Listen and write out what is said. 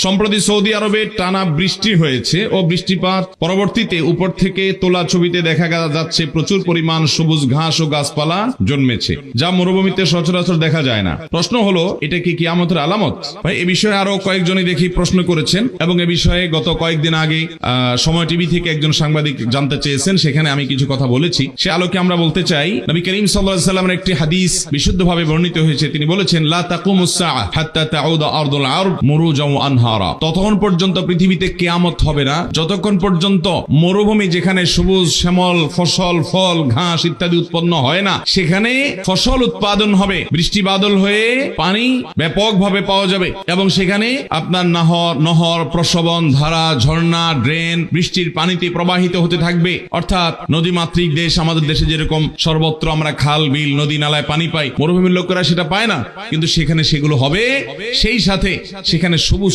সম্প্রতি সৌদি আরবে টানা বৃষ্টি হয়েছে ও বৃষ্টিপাত পরবর্তীতে উপর থেকে তোলা ছবিতে দেখা যাচ্ছে প্রচুর পরিমাণ সবুজ ঘাস ও গাছপালা জন্মেছে, যা মরুভূমিতে সচরাচর দেখা যায় না। প্রশ্ন হলো, এটা কি কিয়ামতের আলামত? ভাই, এ বিষয়ে আরো কয়েকজনই দেখি প্রশ্ন করেছেন এবং এ বিষয়ে গত কয়েকদিন আগে সময় টিভি থেকে একজন সাংবাদিক জানতে চেয়েছেন, সেখানে আমি কিছু কথা বলেছি। সে আলোকে আমরা বলতে চাই, নবী করিম সাল্লাল্লাহু আলাইহি ওয়াসাল্লামের একটি হাদিস বিশুদ্ধভাবে বর্ণিত হয়েছে। তিনি বলেছেন, লা তাকুমুস সাআ হাত্তা তাউদা আরদুল আরব মুরুজাও আনহারা। ততক্ষণ পর্যন্ত পৃথিবীতে কিয়ামত হবে না যতক্ষণ পর্যন্ত মরুভূমি যেখানে সবুজ শ্যামল ফসল, ফল, ঘাস ইত্যাদি উৎপন্ন হয় না, সেখানে ফসল উৎপাদন হবে, বৃষ্টি বাদল হয়ে পানি ব্যাপকভাবে পাওয়া যাবে এবং সেখানে আপনার নহর, প্রসবন, ধারা, ঝর্ণা, ড্রেন বৃষ্টির পানিতে প্রবাহিত হতে থাকবে। অর্থাৎ নদীমাতৃক দেশ, আমাদের দেশে যেরকম সর্বত্র আমরা খাল, বিল, নদী, নালায় পানি পাই, মরুভূমির লোকেরা সেটা পায় না, কিন্তু সেখানে সেগুলো হবে। সেই সাথে সেখানে সবুজ